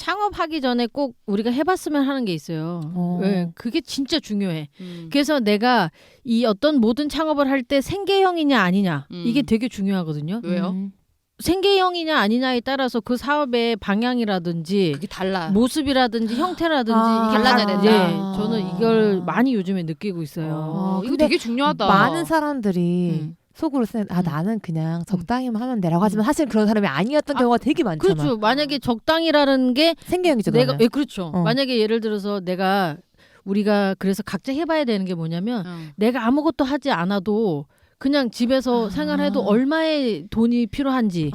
창업하기 전에 꼭 우리가 해봤으면 하는 게 있어요. 네, 그게 진짜 중요해. 그래서 내가 이 어떤 모든 창업을 할 때 생계형이냐 아니냐 이게 되게 중요하거든요. 왜요? 생계형이냐 아니냐에 따라서 그 사업의 방향이라든지 그게 달라. 모습이라든지 형태라든지 이게 달라져야 된다. 예, 저는 이걸 많이 요즘에 느끼고 있어요. 이거 되게 중요하다. 많은 사람들이 속으로 쓰는 나는 그냥 적당히만 하면 돼라고 하지만 사실 그런 사람이 아니었던 경우가 되게 많잖아. 그렇죠. 만약에 적당이라는 게 생계형이죠. 내가 그렇죠. 만약에 예를 들어서 우리가 그래서 각자 해봐야 되는 게 뭐냐면 내가 아무것도 하지 않아도 그냥 집에서 생활해도 얼마의 돈이 필요한지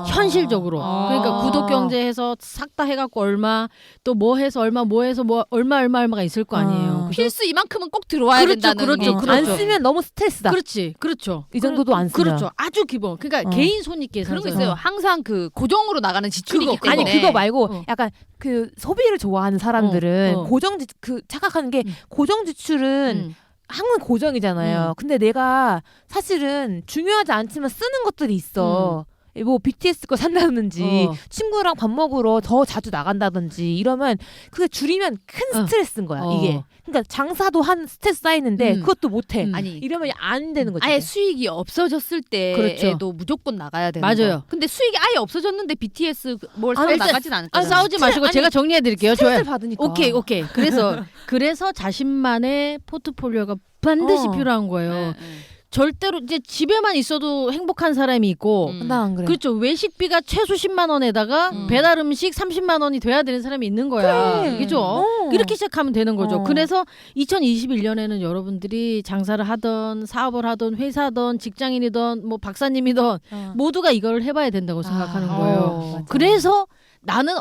현실적으로 그러니까 구독경제해서 싹 다 해갖고 얼마 또 뭐 해서 얼마 뭐 해서 뭐 얼마가 있을 거 아니에요. 필수 이만큼은 꼭 들어와야 된다는 그렇죠. 안 쓰면 너무 스트레스다. 그렇죠. 이 정도도 안 쓰면. 그렇죠. 아주 기본. 그러니까 개인 손익 계산. 그런 거 있어요. 항상 그 고정으로 나가는 지출이 있기 때문에. 아니 그거 말고 약간 그 소비를 좋아하는 사람들은 착각하는 게 고정 지출은 항상 고정이잖아요. 근데 내가 사실은 중요하지 않지만 쓰는 것들이 있어. 뭐 BTS 거 산다든지 친구랑 밥 먹으러 더 자주 나간다든지 이러면 그게 줄이면 큰 스트레스인 거야. 이게. 그러니까 장사도 한 스트레스 쌓이는데 그것도 못해. 아니 이러면 안 되는 거지. 아예 수익이 없어졌을 때에도 무조건 나가야 되는 거예요. 맞아요. 근데 수익이 아예 없어졌는데 BTS 뭘 사러 나가진 않을 거예요. 싸우지 마시고 제가 정리해드릴게요. 스트레스를 받으니까. 오케이. 그래서 자신만의 포트폴리오가 반드시 필요한 거예요. 절대로 이제 집에만 있어도 행복한 사람이 있고 나 안 그래. 그렇죠. 외식비가 최소 10만 원에다가 배달 음식 30만 원이 돼야 되는 사람이 있는 거야. 그래. 그죠? 이렇게 시작하면 되는 거죠. 그래서 2021년에는 여러분들이 장사를 하던 사업을 하던 회사든 직장인이든 뭐 박사님이든 모두가 이걸 해봐야 된다고 생각하는 거예요. 맞아. 그래서 나는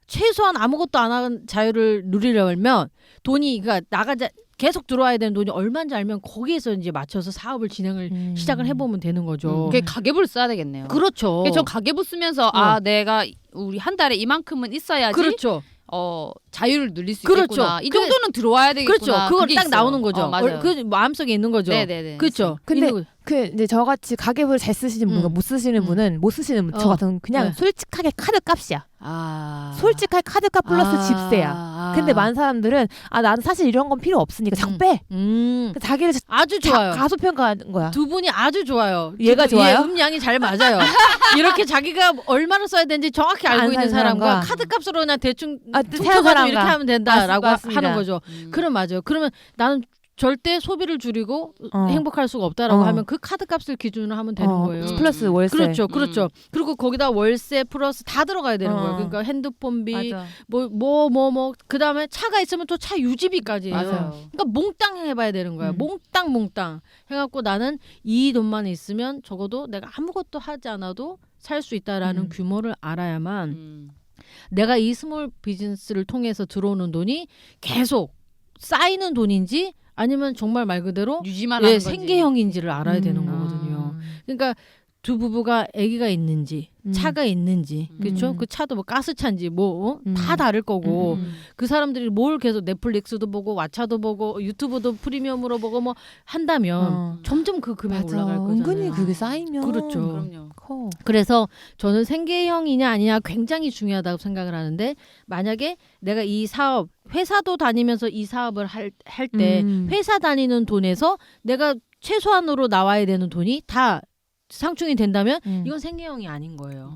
최소한 아무것도 안 한 자유를 누리려면 돈이 그러니까 계속 들어와야 되는 돈이 얼마인지 알면 거기에서 이제 맞춰서 사업을 진행을 시작을 해보면 되는 거죠. 그게 가계부를 써야 되겠네요. 그렇죠. 저 가계부 쓰면서 내가 우리 한 달에 이만큼은 있어야지. 그렇죠. 자유를 누릴 수 있겠구나. 이 정도는 들어와야 되겠구나. 그렇죠. 그걸 딱 있어요. 나오는 거죠. 맞아요. 그 마음속에 있는 거죠. 네네네. 그렇죠. 근데 이제 저같이 가계부를 잘 쓰시는 분과 못 쓰시는 분은 못 쓰시는 저 같은 그냥 솔직하게 카드 값이야. 솔직하게 카드 값 플러스 집세야. 근데 많은 사람들은 나는 사실 이런 건 필요 없으니까 자꾸 빼. 자기를 아주 좋아요. 가소평가하는 거야. 두 분이 아주 좋아요. 얘가 좋아요? 음량이 잘 맞아요. 이렇게 자기가 얼마나 써야 되는지 정확히 알고 있는 사람과 카드 값으로 그냥 대충 퉁쳐가지고 이렇게 하면 된다라고 하는 거죠. 그럼 맞아요. 그러면 나는 절대 소비를 줄이고 행복할 수가 없다라고 하면 그 카드 값을 기준으로 하면 되는 거예요. 플러스 월세. 그렇죠. 그리고 거기다 월세 플러스 다 들어가야 되는 거예요. 그러니까 핸드폰비, 뭐 그다음에 차가 있으면 또 차 유지비까지예요. 맞아요. 그러니까 몽땅 해봐야 되는 거야. 몽땅 해갖고 나는 이 돈만 있으면 적어도 내가 아무것도 하지 않아도 살 수 있다라는 규모를 알아야만 내가 이 스몰 비즈니스를 통해서 들어오는 돈이 계속 쌓이는 돈인지 아니면 정말 말 그대로 유지만 하는 건지. 생계형인지를 알아야 되는 거거든요. 그러니까 두 부부가 아기가 있는지 차가 있는지 그렇죠? 그 차도 뭐 가스차인지 다 다를 거고 그 사람들이 뭘 계속 넷플릭스도 보고 왓챠도 보고 유튜브도 프리미엄으로 보고 뭐 한다면 점점 그 금액 올라갈 거잖아요. 은근히 그게 쌓이면 그렇죠. 그럼요. 커. 그래서 저는 생계형이냐 아니냐 굉장히 중요하다고 생각을 하는데 만약에 내가 이 사업 회사도 다니면서 이 사업을 할 때 회사 다니는 돈에서 내가 최소한으로 나와야 되는 돈이 다 상충이 된다면 이건 생계형이 아닌 거예요.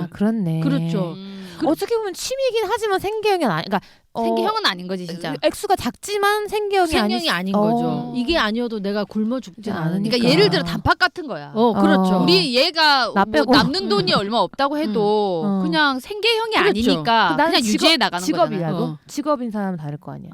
그렇네. 그렇죠. 어떻게 보면 취미이긴 하지만 생계형이 그러니까 생계형은 아닌 거지 진짜. 액수가 작지만 생계형이 아닌 거죠. 이게 아니어도 내가 굶어 죽진 않으니까. 그러니까 예를 들어 단팥 같은 거야. 그렇죠. 우리 얘가 나 빼고. 남는 돈이 얼마 없다고 해도 그냥 생계형이 그렇죠. 아니니까 나는 그냥 유지해 나가는 직업이라도 거잖아요. 직업인 사람은 다를 거 아니야.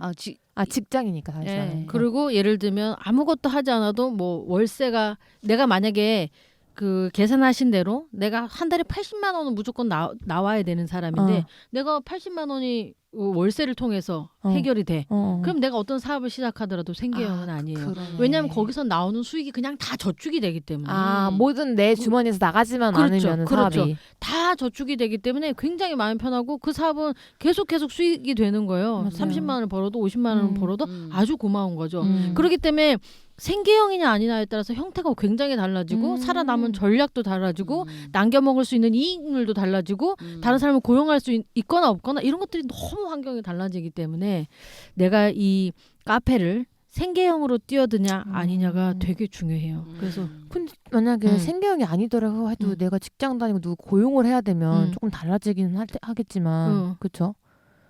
직장이니까 사실. 네. 그리고 예를 들면 아무것도 하지 않아도 뭐 월세가 내가 만약에 그 계산하신 대로 내가 한 달에 80만 원은 무조건 나와야 되는 사람인데 내가 80만 원이 월세를 통해서 해결이 돼. 그럼 내가 어떤 사업을 시작하더라도 생계형은 아니에요. 그러네. 왜냐하면 거기서 나오는 수익이 그냥 다 저축이 되기 때문에. 모든 내 주머니에서 나가지만 그렇죠. 않으면 그렇죠. 사업이. 다 저축이 되기 때문에 굉장히 마음 편하고 그 사업은 계속 수익이 되는 거예요. 맞아요. 30만 원을 벌어도 50만 원을 벌어도 아주 고마운 거죠. 음. 그렇기 때문에 생계형이냐 아니냐에 따라서 형태가 굉장히 달라지고 살아남은 전략도 달라지고 남겨먹을 수 있는 이익률도 달라지고 다른 사람을 고용할 수 있거나 없거나 이런 것들이 너무 환경이 달라지기 때문에 내가 이 카페를 생계형으로 뛰어드냐 아니냐가 되게 중요해요. 그래서 근데 만약에 생계형이 아니더라도 해도 내가 직장 다니고 누구 고용을 해야 되면 조금 달라지기는 하겠지만 그렇죠?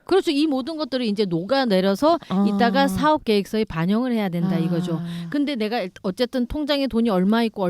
그렇죠. 이 모든 것들을 이제 녹아내려서 이따가 사업 계획서에 반영을 해야 된다 이거죠. 근데 내가 어쨌든 통장에 돈이 얼마 있고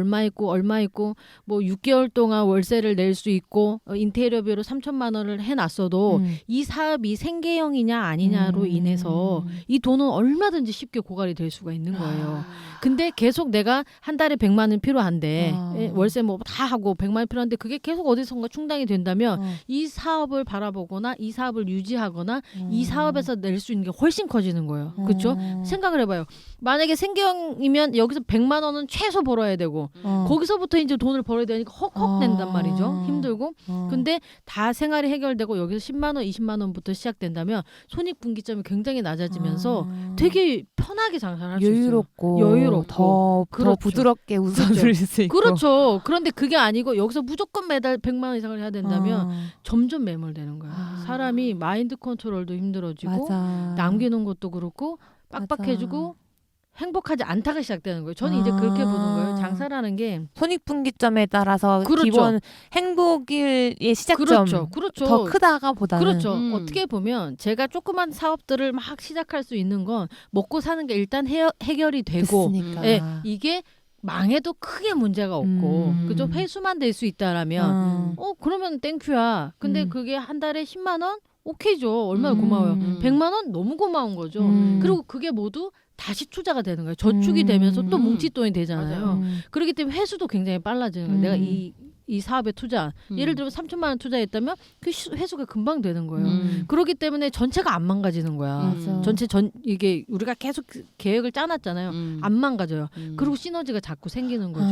뭐 6개월 동안 월세를 낼 수 있고 인테리어비로 3천만 원을 해놨어도 이 사업이 생계형이냐 아니냐로 인해서 이 돈은 얼마든지 쉽게 고갈이 될 수가 있는 거예요. 근데 계속 내가 한 달에 100만 원 필요한데 월세 뭐 다 하고 100만 원 필요한데 그게 계속 어디선가 충당이 된다면 이 사업을 바라보거나 이 사업을 유지하거나 이 사업에서 낼 수 있는 게 훨씬 커지는 거예요. 그렇죠? 생각을 해봐요. 만약에 생계형이면 여기서 100만 원은 최소 벌어야 되고 거기서부터 이제 돈을 벌어야 되니까 헉헉 낸단 말이죠. 힘들고. 근데 다 생활이 해결되고 여기서 10만 원, 20만 원부터 시작된다면 손익분기점이 굉장히 낮아지면서 되게 편하게 장사를 할 수 있어요. 여유롭고 더 부드럽게 웃어줄 수 있고. 그렇죠. 그런데 그게 아니고 여기서 무조건 매달 100만 원 이상을 해야 된다면 점점 매몰되는 거예요. 사람이 마인드 컨트롤도 힘들어지고 남기는 것도 그렇고 빡빡해지고 행복하지 않다가 시작되는 거예요. 저는 이제 그렇게 보는 거예요. 장사라는 게 손익분기점에 따라서 그렇죠. 기본 행복의 시작점 그렇죠. 더 크다가 보다는 그렇죠. 어떻게 보면 제가 조그만 사업들을 막 시작할 수 있는 건 먹고 사는 게 일단 해결이 되고 예, 이게 망해도 크게 문제가 없고 그죠? 회수만 될 수 있다라면 그러면 땡큐야. 근데 그게 한 달에 10만 원? 오케이죠. 얼마나 고마워요. 100만 원? 너무 고마운 거죠. 그리고 그게 모두 다시 투자가 되는 거예요. 저축이 되면서 또 뭉칫돈이 되잖아요. 그렇기 때문에 회수도 굉장히 빨라지는 거예요. 내가 이 사업에 투자 예를 들면 3천만 원 투자했다면 그 회수가 금방 되는 거예요. 그렇기 때문에 전체가 안 망가지는 거야. 이게 우리가 계속 계획을 짜놨잖아요. 안 망가져요. 그리고 시너지가 자꾸 생기는 거죠.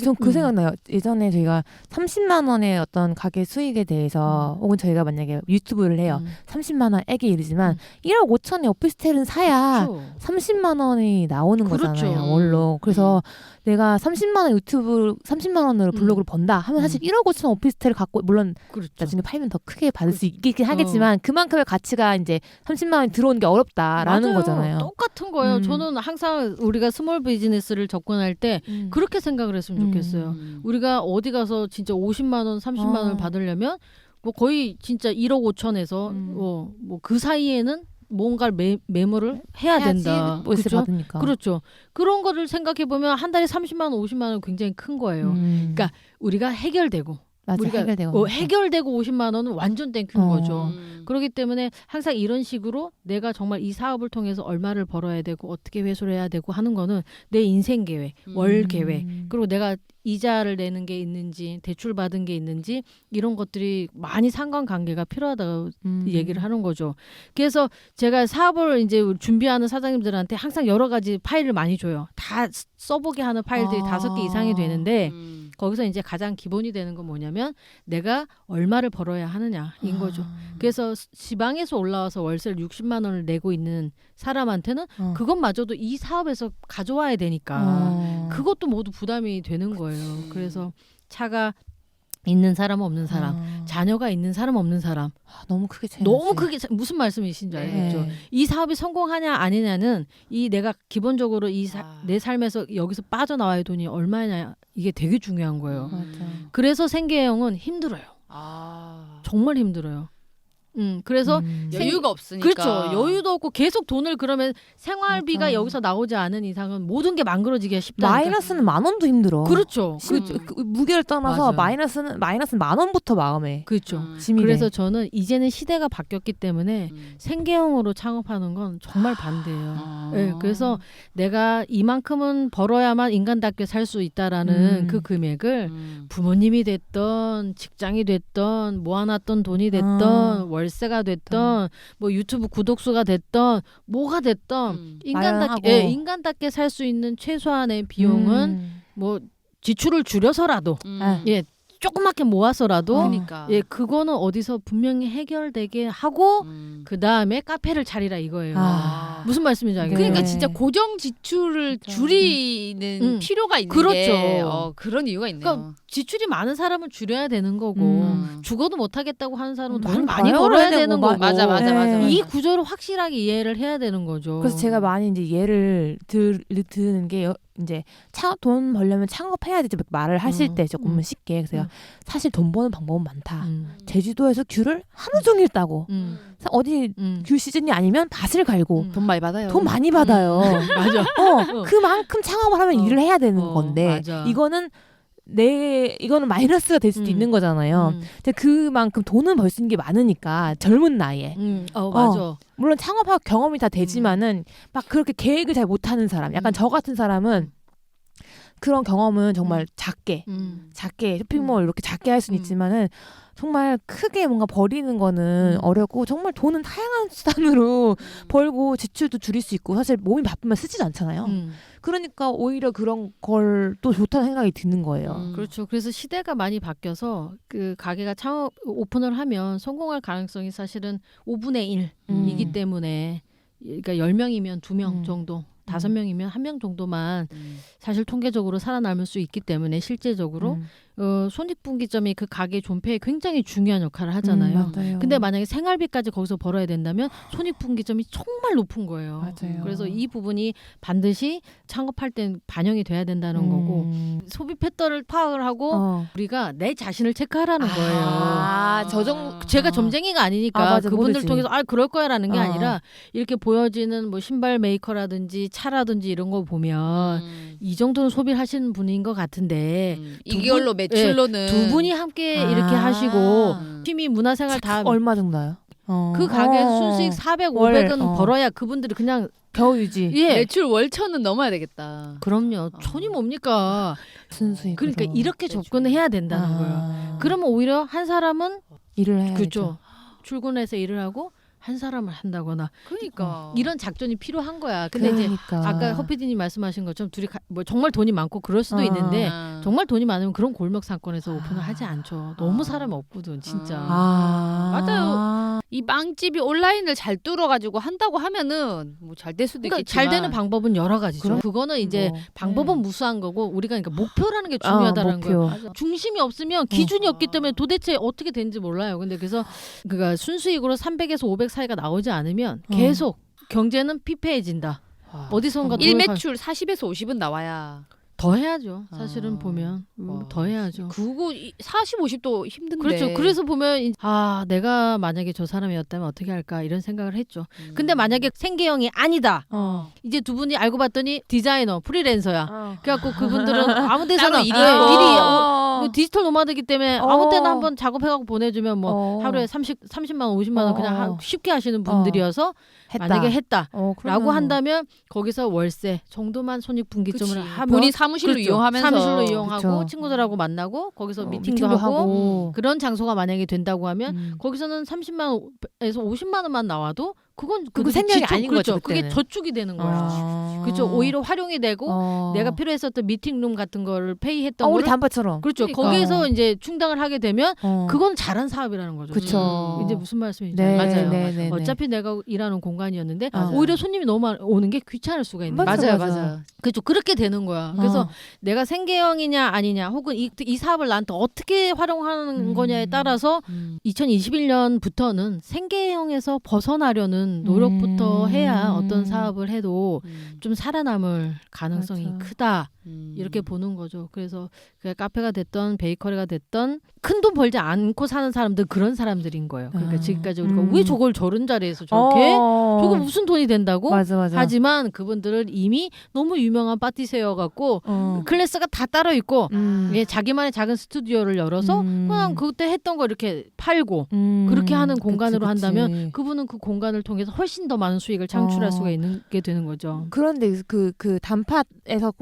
전 그 생각나요. 예전에 저희가 30만 원의 어떤 가게 수익에 대해서 혹은 저희가 만약에 유튜브를 해요. 30만 원 액에 이르지만 1억 5천의 오피스텔은 사야 그렇죠. 30만 원이 나오는 그렇죠. 거잖아요. 원로. 그래서 내가 30만 원 유튜브 30만 원으로 블로그를 번다 하면 사실 1억 5천 오피스텔을 갖고 물론 그렇죠. 나중에 팔면 더 크게 받을 수 있긴 하겠지만 그만큼의 가치가 이제 30만 원이 들어오는 게 어렵다라는 맞아요. 거잖아요. 똑같은 거예요. 저는 항상 우리가 스몰 비즈니스를 접근할 때 그렇게 생각을 했으면 좋겠어요. 우리가 어디 가서 진짜 50만 원, 30만 원을 받으려면 뭐 거의 진짜 1억 5천에서 뭐 그 사이에는 뭔가를 매물을 해야 된다. 월세 그렇죠? 받으니까. 그렇죠. 그런 거를 생각해 보면 한 달에 30만 원, 50만 원 굉장히 큰 거예요. 그러니까 우리가 해결되고 맞아, 우리가 해결되고 50만 원은 완전 땡큐인 거죠. 그렇기 때문에 항상 이런 식으로 내가 정말 이 사업을 통해서 얼마를 벌어야 되고 어떻게 회수를 해야 되고 하는 거는 내 인생 계획, 월 계획, 그리고 내가 이자를 내는 게 있는지 대출 받은 게 있는지 이런 것들이 많이 상관관계가 필요하다고 얘기를 하는 거죠. 그래서 제가 사업을 이제 준비하는 사장님들한테 항상 여러 가지 파일을 많이 줘요. 다 써보게 하는 파일들이 5개 이상이 되는데 거기서 이제 가장 기본이 되는 건 뭐냐면 내가 얼마를 벌어야 하느냐인 거죠. 그래서 지방에서 올라와서 월세를 60만 원을 내고 있는 사람한테는 그것마저도 이 사업에서 가져와야 되니까 그것도 모두 부담이 되는 거예요. 그래서 차가 있는 사람 없는 사람, 자녀가 있는 사람 없는 사람 너무 크게 차이 너무 크게 무슨 말씀이신 줄 알겠죠. 이 사업이 성공하냐 아니냐는 이 내가 기본적으로 내 삶에서 여기서 빠져나와야 돈이 얼마냐 이게 되게 중요한 거예요. 그래서 생계형은 힘들어요. 정말 힘들어요. 그래서 여유가 없으니까. 그렇죠. 여유도 없고 계속 돈을 그러면 생활비가 여기서 나오지 않은 이상은 모든 게 망그러지기가 쉽다. 마이너스는 10,000원도 힘들어. 그렇죠. 그 무게를 떠나서 마이너스는 10,000원부터 마음에. 그렇죠. 짐이 그래서 저는 이제는 시대가 바뀌었기 때문에 생계형으로 창업하는 건 정말 반대예요. 네, 그래서 내가 이만큼은 벌어야만 인간답게 살 수 있다라는 그 금액을 부모님이 됐던 직장이 됐던 모아놨던 돈이 됐던 월세가 됐던 뭐 유튜브 구독수가 됐던 뭐가 됐던 인간답게 살 수 있는 최소한의 비용은 뭐 지출을 줄여서라도 조그맣게 모아서라도 그러니까. 예, 그거는 어디서 분명히 해결되게 하고 그 다음에 카페를 차리라 이거예요. 무슨 말씀인지 알겠어요? 그러니까 진짜 고정 지출을 줄이는 필요가 있는 그렇죠. 게 그런 이유가 있네요. 그러니까 지출이 많은 사람은 줄여야 되는 거고 죽어도 못하겠다고 하는 사람은 돈을 많이 벌어야 벌어야 되고, 되는 거고 맞아. 이 구조를 확실하게 이해를 해야 되는 거죠. 그래서 제가 많이 이제 예를 드는 게 이제 돈 벌려면 창업해야 되지 말을 하실 때 조금은 쉽게 그래서 사실 돈 버는 방법은 많다. 제주도에서 귤을 하루 종일 따고 어디 귤 시즌이 아니면 밭을 갈고 돈 많이 받아요. 돈 많이 받아요. 맞아. 그만큼 창업을 하면 일을 해야 되는 건데 맞아. 이거는 마이너스가 될 수도 있는 거잖아요. 근데 그만큼 돈은 벌 수 있는 게 많으니까 젊은 나이에. 맞아. 물론 창업하고 경험이 다 되지만은 막 그렇게 계획을 잘 못하는 사람, 약간 저 같은 사람은 그런 경험은 정말 작게 쇼핑몰 이렇게 작게 할 수는 있지만은 정말 크게 뭔가 버리는 거는 어렵고 정말 돈은 다양한 수단으로 벌고 지출도 줄일 수 있고 사실 몸이 바쁘면 쓰지도 않잖아요. 그러니까 오히려 그런 걸 또 좋다는 생각이 드는 거예요. 그렇죠. 그래서 시대가 많이 바뀌어서 그 가게가 창업 오픈을 하면 성공할 가능성이 사실은 5분의 1이기 때문에 그러니까 10명이면 2명 정도 5명이면 1명 정도만 사실 통계적으로 살아남을 수 있기 때문에 실제적으로 손익분기점이 그 가게 존폐에 굉장히 중요한 역할을 하잖아요. 맞아요. 근데 만약에 생활비까지 거기서 벌어야 된다면 손익분기점이 정말 높은 거예요. 맞아요. 그래서 이 부분이 반드시 창업할 땐 반영이 돼야 된다는 거고 소비 패턴을 파악을 하고 우리가 내 자신을 체크하라는 거예요. 제가 점쟁이가 아니니까 맞아, 그분들 모르지. 통해서 그럴 거야라는 게 아니라 이렇게 보여지는 뭐 신발 메이커라든지 차라든지 이런 거 보면 이 정도는 소비를 하시는 분인 것 같은데 이걸로 매출로는 두 분이 함께 이렇게 하시고 팀이 문화생활 다 얼마 정도요? 그 가게 순수익 400, 500은 벌어야 그분들이 그냥 겨우 유지. 매출 월천은 넘어야 되겠다. 그럼요. 천이 뭡니까? 순수익. 그러니까 이렇게 접근을 해야 된다는 거예요. 그러면 오히려 한 사람은 일을 해야죠. 그죠. 출근해서 일을 하고 한 사람을 한다거나 그러니까 이런 작전이 필요한 거야. 근데 이제 아까 허 PD님 말씀하신 것처럼 둘이 뭐 정말 돈이 많고 그럴 수도 있는데 정말 돈이 많으면 그런 골목 상권에서 오픈을 하지 않죠. 너무 사람 없거든 진짜. 맞아요. 이 빵집이 온라인을 잘 뚫어가지고 한다고 하면은 뭐 잘 될 수도 그러니까 있겠지만 잘 되는 방법은 여러 가지죠. 그거는 이제 방법은 무수한 거고 우리가 그러니까 목표라는 게 중요하다는 거예요. 중심이 없으면 기준이 없기 때문에 도대체 어떻게 되는지 몰라요. 근데 그래서 그러니까 순수익으로 300에서 500 사이가 나오지 않으면 계속 경제는 피폐해진다. 어디선가 일매출 40에서 50은 나와야 더 해야죠. 사실은 보면 더 해야죠. 그거 40, 50도 힘든데. 그렇죠. 그래서 보면 내가 만약에 저 사람이었다면 어떻게 할까 이런 생각을 했죠. 근데 만약에 생계형이 아니다. 이제 두 분이 알고 봤더니 디자이너, 프리랜서야. 그래갖고 그분들은 아무 데서나 일이 뭐 디지털 노마드이기 때문에 아무 때나 한번 작업해갖고 보내주면 뭐 하루에 30만 원, 50만 원 그냥 쉽게 하시는 분들이어서 만약에 했다라고 한다면 거기서 월세 정도만 손익분기점을 하면 본인 사무실로 이용하면서 사무실로 이용하고 친구들하고 만나고 거기서 미팅도 하고 그런 장소가 만약에 된다고 하면 거기서는 30만 원에서 50만 원만 나와도 그건 생각이 아닌 그렇죠. 거죠. 그게 저축이 되는 거예요. 그렇죠. 오히려 활용이 되고 내가 필요했었던 미팅룸 같은 거를 페이했던 우리 거를 단발처럼. 그렇죠. 그러니까. 거기에서 이제 충당을 하게 되면 그건 잘한 사업이라는 거죠. 그렇죠. 이제 무슨 말씀인지 맞아요. 네. 어차피 내가 일하는 공간이었는데 오히려 손님이 너무 오는 게 귀찮을 수가 있는 거예요. 맞아요. 그렇죠. 그렇게 되는 거야. 그래서 내가 생계형이냐 아니냐 혹은 이 사업을 나한테 어떻게 활용하는 거냐에 따라서 2021년부터는 생계형에서 벗어나려는 노력부터 해야 어떤 사업을 해도 좀 살아남을 가능성이 크다. 이렇게 보는 거죠. 그래서 그게 카페가 됐던 베이커리가 됐던 큰 돈 벌지 않고 사는 사람들 그런 사람들인 거예요. 그러니까 지금까지 우리가 왜 저걸 저런 자리에서 저렇게 저거 무슨 돈이 된다고 맞아. 하지만 그분들은 이미 너무 유명한 파티세어 갖고 클래스가 다 따로 있고 자기만의 작은 스튜디오를 열어서 그냥 그때 했던 거 이렇게 팔고 그렇게 하는 공간으로 한다면 그분은 그 공간을 통해서 이용해서 훨씬 더 많은 수익을 창출할 수가 있는 게 되는 거죠. 그런데 그 단팥에서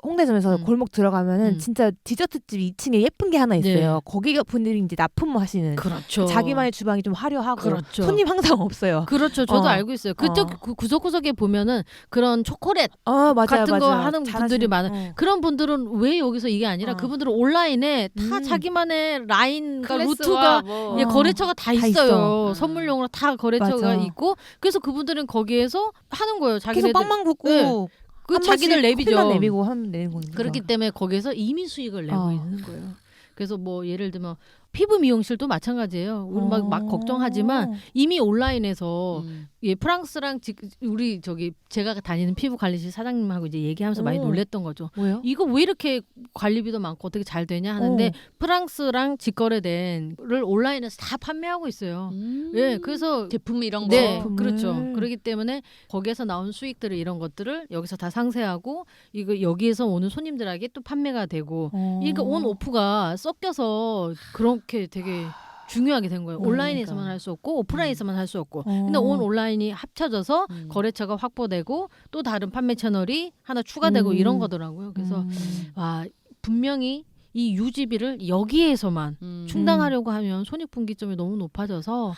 홍대점에서 골목 들어가면은 진짜 디저트집 2층에 예쁜 게 하나 있어요. 네. 거기가 분들이 이제 납품을 하시는. 그렇죠. 자기만의 주방이 좀 화려하고 그렇죠. 손님 항상 없어요. 그렇죠. 저도 알고 있어요. 그쪽 구석구석에 보면은 그런 초콜릿 맞아요, 같은 거 맞아요. 하는 분들이 많아요. 그런 분들은 왜 여기서 이게 아니라 그분들은 온라인에 다 자기만의 라인과 루트가 거래처가 다 있어요. 선물용으로 다 거래처가 있고 그래서 그분들은 거기에서 하는 거예요. 자기네들 계속 빵만 굽고 그 자기들 내비죠. 내비고 하면 내는 거니까. 그렇기 때문에 거기에서 이미 수익을 내고 있는 거예요. 그래서 뭐 예를 들면 피부 미용실도 마찬가지예요. 우리 막 걱정하지만 이미 온라인에서 프랑스랑 우리 제가 다니는 피부 관리실 사장님하고 이제 얘기하면서 많이 놀랬던 거죠. 뭐요? 이거 왜 이렇게 관리비도 많고 어떻게 잘 되냐 하는데 프랑스랑 직거래된 를 온라인에서 다 판매하고 있어요. 예, 그래서 제품 이런 거. 네, 그렇죠. 그렇기 때문에 거기에서 나온 수익들을 이런 것들을 여기서 다 상세하고 이거 여기에서 오는 손님들에게 또 판매가 되고 이거 온 오프가 섞여서 그렇게 되게 중요하게 된 거예요. 온라인에서만 할 수 없고 오프라인에서만 할 수 없고. 근데 온 온라인이 합쳐져서 거래처가 확보되고 또 다른 판매 채널이 하나 추가되고 이런 거더라고요. 그래서 와, 분명히 이 유지비를 여기에서만 충당하려고 하면 손익분기점이 너무 높아져서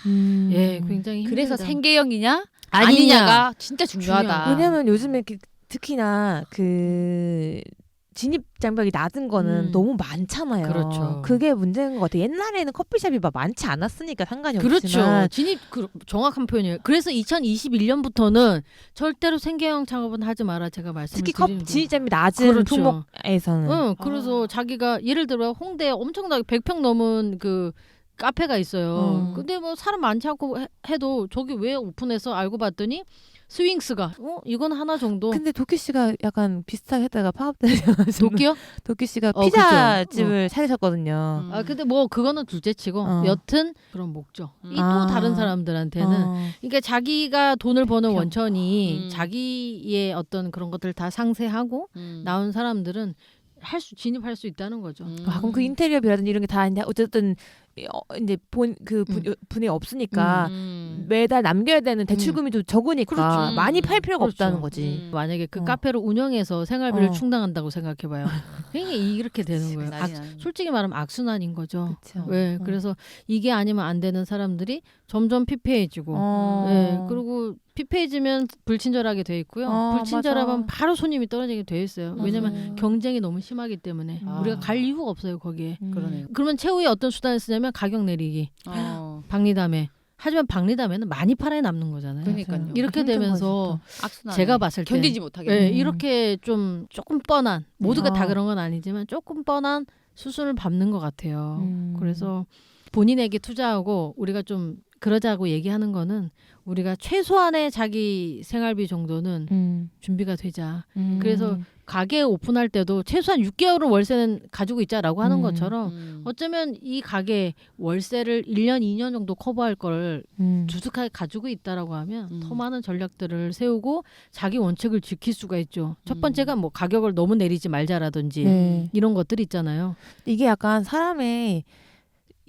예, 굉장히 힘들다. 그래서 생계형이냐 아니냐가 진짜 중요하다. 왜냐면 요즘에 특히나 그 진입 장벽이 낮은 거는 너무 많잖아요. 그렇죠. 그게 문제인 것 같아요. 옛날에는 커피숍이 막 많지 않았으니까 상관이 그렇죠. 없지만. 정확한 표현이에요. 그래서 2021년부터는 절대로 생계형 창업은 하지 마라 제가 말씀을 특히 드리는 거예요. 진입장벽이 낮은 그렇죠. 품목에서는. 그래서 자기가 예를 들어 홍대에 엄청나게 100평 넘은 그 카페가 있어요. 근데 뭐 사람 많지 않고 해도 저기 왜 오픈해서 알고 봤더니 스윙스가 이건 하나 정도. 근데 도끼 씨가 약간 비슷하게 했다가 파업되셔가지고. 도끼요? 도끼 씨가 그죠. 피자집을 차리셨거든요. 근데 뭐 그거는 둘째치고 여튼 그런 목적이 또 다른 사람들한테는 그러니까 자기가 돈을 버는 원천이 자기의 어떤 그런 것들 다 상세하고 나온 사람들은 진입할 수 있다는 거죠. 그럼 그 인테리어 비라든지 이런 게 다 어쨌든 이제 분이 없으니까 매달 남겨야 되는 대출금이 좀 적으니까 그렇죠. 많이 팔 필요가 그렇죠. 없다는 거지. 만약에 그 카페를 운영해서 생활비를 충당한다고 생각해봐요. 그러니까 이렇게 되는 거예요. 솔직히 말하면 악순환인 거죠. 그쵸. 네, 그래서 이게 아니면 안 되는 사람들이 점점 피폐해지고 네, 그리고 피폐해지면 불친절하게 돼 있고요. 불친절하면 바로 손님이 떨어지게 돼 있어요. 왜냐면 경쟁이 너무 심하기 때문에 우리가 갈 이유가 없어요 거기에. 그러네요. 그러면 최후의 어떤 수단을 쓰냐면 가격 내리기, 박리담회. 하지만 박리담회는 많이 팔아야 남는 거잖아요. 그러니까요. 이렇게 되면서 악순환. 제가 봤을 때 견디지 못하게. 네, 이렇게 조금 뻔한 모두가 다 그런 건 아니지만 조금 뻔한 수순을 밟는 것 같아요. 그래서 본인에게 투자하고 우리가 좀 그러자고 얘기하는 거는 우리가 최소한의 자기 생활비 정도는 준비가 되자. 그래서 가게 오픈할 때도 최소한 6개월은 월세는 가지고 있자라고 하는 것처럼 어쩌면 이 가게 월세를 1년, 2년 정도 커버할 걸 두둑하게 가지고 있다라고 하면 더 많은 전략들을 세우고 자기 원칙을 지킬 수가 있죠. 첫 번째가 뭐 가격을 너무 내리지 말자라든지 이런 것들 있잖아요. 이게 약간 사람의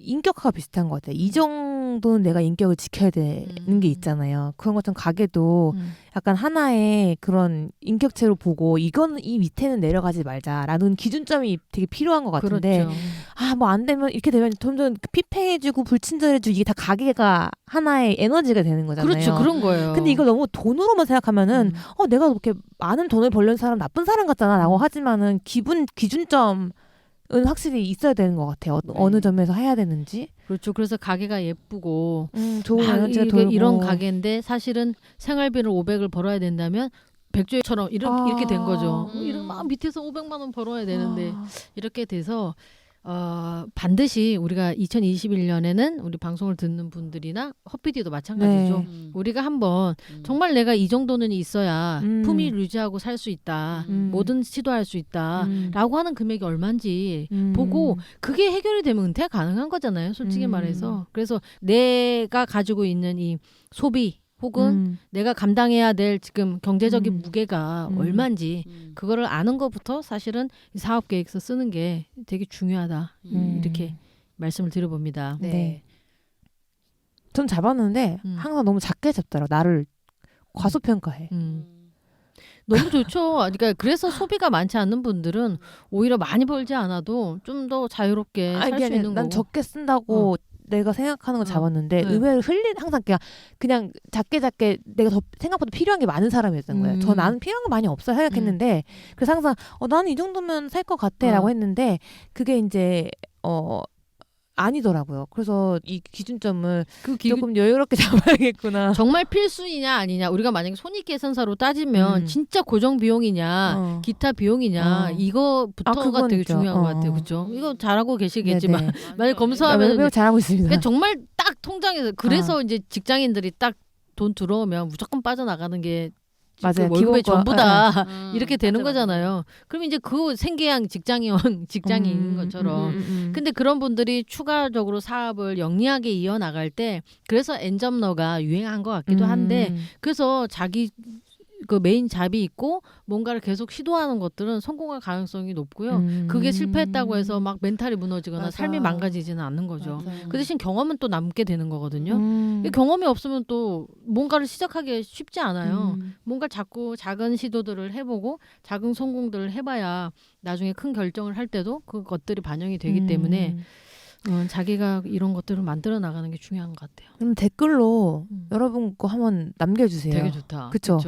인격화가 비슷한 것 같아요. 이 정도는 내가 인격을 지켜야 되는 게 있잖아요. 그런 것처럼 가게도 약간 하나의 그런 인격체로 보고 이건 이 밑에는 내려가지 말자라는 기준점이 되게 필요한 것 같은데 그렇죠. 뭐 안 되면 이렇게 되면 점점 피폐해지고 불친절해지고 이게 다 가게가 하나의 에너지가 되는 거잖아요. 그렇죠. 그런 거예요. 근데 이걸 너무 돈으로만 생각하면은 내가 그렇게 많은 돈을 벌려는 사람 나쁜 사람 같잖아 라고 하지만은 기준점 은 확실히 있어야 되는 것 같아요. 어느 점에서 해야 되는지. 그렇죠. 그래서 가게가 예쁘고 좋은 에너지가 돌고 이런 가게인데 사실은 생활비를 500을 벌어야 된다면 백조처럼 이렇게 된 거죠. 이런 막 밑에서 500만 원 벌어야 되는데 이렇게 돼서 반드시 우리가 2021년에는 우리 방송을 듣는 분들이나 헛비디도 마찬가지죠. 우리가 한번 정말 내가 이 정도는 있어야 품위 유지하고 살 수 있다. 뭐든 시도할 수 있다. 라고 하는 금액이 얼마인지 보고 그게 해결이 되면 은퇴가 가능한 거잖아요. 솔직히 말해서. 그래서 내가 가지고 있는 이 소비 혹은 내가 감당해야 될 지금 경제적인 무게가 얼마인지 그거를 아는 것부터 사실은 이 사업계획서 쓰는 게 되게 중요하다. 이렇게 말씀을 드려봅니다. 네. 전 잡았는데 항상 너무 작게 잡더라. 나를 과소평가해. 너무 좋죠. 그러니까 그래서 소비가 많지 않는 분들은 오히려 많이 벌지 않아도 좀 더 자유롭게 살 수 있는 난 거고. 적게 쓴다고 내가 생각하는 거 잡았는데 네. 의외로 항상 그냥 작게 내가 더 생각보다 필요한 게 많은 사람이었던 거예요. 나는 필요한 거 많이 없어 생각했는데 그래서 항상 나는 이 정도면 살 것 같아라고 했는데 그게 이제 아니더라고요. 그래서 이 기준점을 조금 여유롭게 잡아야겠구나. 정말 필수이냐 아니냐. 우리가 만약에 손익계산서로 따지면 진짜 고정 비용이냐 기타 비용이냐 이거부터가 되게 중요한 것 같아요. 그렇죠? 이거 잘하고 계시겠지만 만약에 검사하면 매우 잘하고 있습니다. 그러니까 정말 딱 통장에서 그래서 이제 직장인들이 딱 돈 들어오면 무조건 빠져나가는 게 맞아요. 월급의 전부다 이렇게 되는 맞아. 거잖아요. 그럼 이제 그 생계형 직장인인 것처럼. 근데 그런 분들이 추가적으로 사업을 영리하게 이어나갈 때 그래서 엔잡러가 유행한 것 같기도 한데 그래서 자기 그 메인 잡이 있고 뭔가를 계속 시도하는 것들은 성공할 가능성이 높고요. 그게 실패했다고 해서 막 멘탈이 무너지거나 맞아. 삶이 망가지지는 않는 거죠. 맞아요. 그 대신 경험은 또 남게 되는 거거든요. 경험이 없으면 또 뭔가를 시작하기 쉽지 않아요. 뭔가 자꾸 작은 시도들을 해보고 작은 성공들을 해봐야 나중에 큰 결정을 할 때도 그것들이 반영이 되기 때문에 자기가 이런 것들을 만들어 나가는 게 중요한 것 같아요. 그럼 댓글로 여러분 거 한번 남겨주세요. 되게 좋다. 그쵸?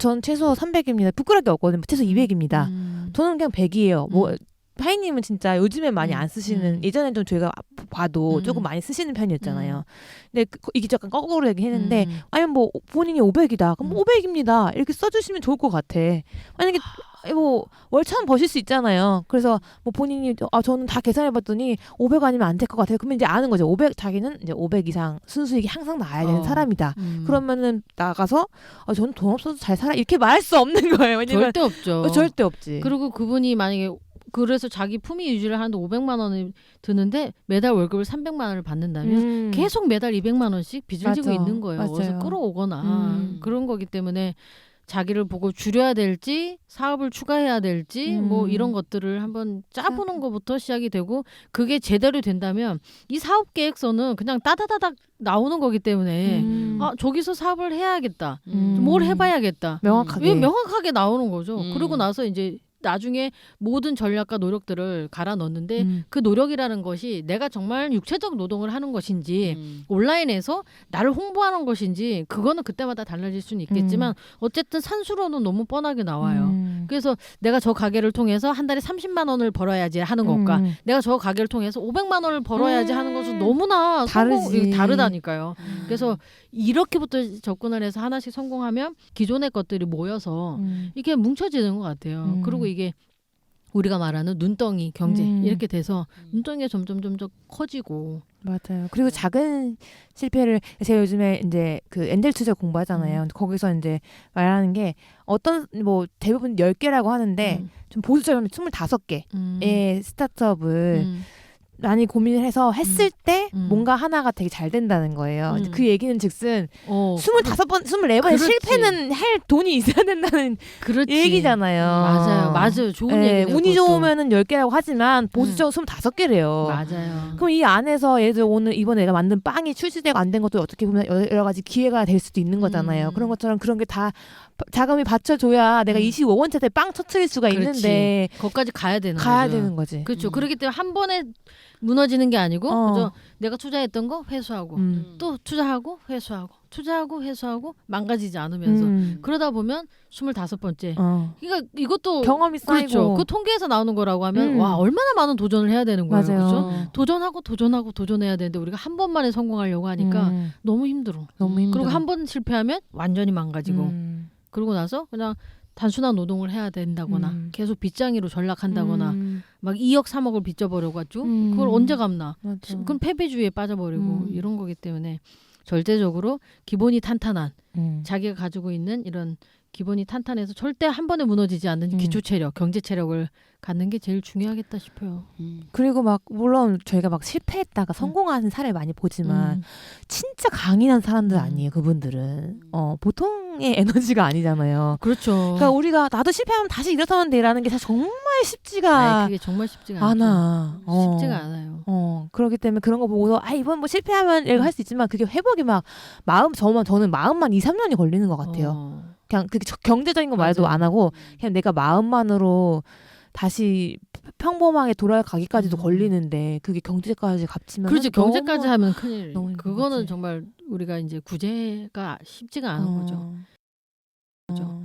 전 최소 300입니다. 부끄러울 게 없거든요. 최소 200입니다. 저는 그냥 100이에요. 뭐 하이님은 진짜 요즘에 많이 안 쓰시는 예전에 좀 저희가 봐도 조금 많이 쓰시는 편이었잖아요. 근데 이게 약간 거꾸로 얘기했는데 아니면 뭐 본인이 500이다. 그럼 500입니다. 이렇게 써주시면 좋을 것 같아. 만약에 뭐 월천 버실 수 있잖아요. 그래서 뭐 본인이 저는 다 계산해봤더니 500 아니면 안 될 것 같아요. 그러면 이제 아는 거죠. 500 자기는 이제 500 이상 순수익이 항상 나야 되는 사람이다. 그러면은 나가서 저는 돈 없어도 잘 살아 이렇게 말할 수 없는 거예요. 왜냐면 절대 없죠. 절대 없지. 그리고 그분이 만약에 그래서 자기 품위 유지를 하는데 500만 원이 드는데 매달 월급을 300만 원을 받는다면 계속 매달 200만 원씩 빚을 지고 있는 거예요. 어디서 끌어오거나 그런 거기 때문에 자기를 보고 줄여야 될지 사업을 추가해야 될지 뭐 이런 것들을 한번 짜보는 것부터 시작이 되고 그게 제대로 된다면 이 사업 계획서는 그냥 따다다닥 나오는 거기 때문에 저기서 사업을 해야겠다. 뭘 해봐야겠다. 명확하게 나오는 거죠. 그러고 나서 이제 나중에 모든 전략과 노력들을 갈아 넣는데 그 노력이라는 것이 내가 정말 육체적 노동을 하는 것인지 온라인에서 나를 홍보하는 것인지 그거는 그때마다 달라질 수는 있겠지만 어쨌든 산수로는 너무 뻔하게 나와요. 그래서 내가 저 가게를 통해서 한 달에 30만 원을 벌어야지 하는 것과 내가 저 가게를 통해서 500만 원을 벌어야지 하는 것은 너무나 다르다니까요. 그래서 이렇게부터 접근을 해서 하나씩 성공하면 기존의 것들이 모여서 이게 뭉쳐지는 것 같아요. 그리고 이게 우리가 말하는 눈덩이 경제 이렇게 돼서 눈덩이가 점점 커지고 맞아요. 그리고 작은 실패를 제가 요즘에 이제 그 엔젤 투자 공부하잖아요. 거기서 이제 말하는 게 어떤 뭐 대부분 10개라고 하는데 좀 보수적으로 25개의 스타트업을 많이 고민을 해서 했을 때 뭔가 하나가 되게 잘 된다는 거예요. 그 얘기는 즉슨 25번, 24번의 실패는 할 돈이 있어야 된다는 얘기잖아요. 맞아요. 좋은 얘기네요. 운이 좋으면은 10개라고 하지만 보수적으로 25개래요. 맞아요. 그럼 이 안에서 예를 들어 이번에 내가 만든 빵이 출시되고 안 된 것도 어떻게 보면 여러 가지 기회가 될 수도 있는 거잖아요. 그런 것처럼 그런 게 다 자금이 받쳐줘야 내가 25원째 때 빵 터트릴 수가 있는데 거기까지 가야 되는 거지. 그렇죠. 그렇기 때문에 한 번에 무너지는 게 아니고 그죠? 내가 투자했던 거 회수하고 또 투자하고 회수하고 망가지지 않으면서 그러다 보면 25번째 그러니까 이것도 경험이 쌓이고 그렇죠. 그 통계에서 나오는 거라고 하면 와 얼마나 많은 도전을 해야 되는 거예요. 그렇죠? 도전해야 되는데 우리가 한 번만에 성공하려고 하니까 너무 힘들어. 그리고 한 번 실패하면 완전히 망가지고 그러고 나서 그냥 단순한 노동을 해야 된다거나 계속 빚장이로 전락한다거나 막 2억 3억을 빚져버려고 하죠. 그걸 언제 갚나. 그럼 패배주의에 빠져버리고 이런 거기 때문에 절대적으로 기본이 탄탄한 자기가 가지고 있는 이런 기본이 탄탄해서 절대 한 번에 무너지지 않는 기초 체력, 경제 체력을 갖는 게 제일 중요하겠다 싶어요. 그리고 막 물론 저희가 막 실패했다가 성공하는 사례 많이 보지만 진짜 강인한 사람들 아니에요. 그분들은 보통 성공의 에너지가 아니잖아요. 그렇죠. 그러니까 우리가 나도 실패하면 다시 일어서면 돼라는 게 사실 정말 쉽지가 그게 정말 쉽지가 않아. 쉽지가 않아요. 그렇기 때문에 그런 거 보고서 이번 뭐 실패하면 이거 할 수 있지만 그게 회복이 막 저는 마음만 2, 3년이 걸리는 것 같아요. 그냥 그 경제적인 거 말도 맞아요. 안 하고 그냥 내가 마음만으로 다시 평범하게 돌아가기까지도 걸리는데 그게 경제까지 겹치면 그렇지. 경제까지 하면 큰일. 너무 힘든 그거는 거지. 정말 우리가 이제 구제가 쉽지가 않은 거죠. 그죠.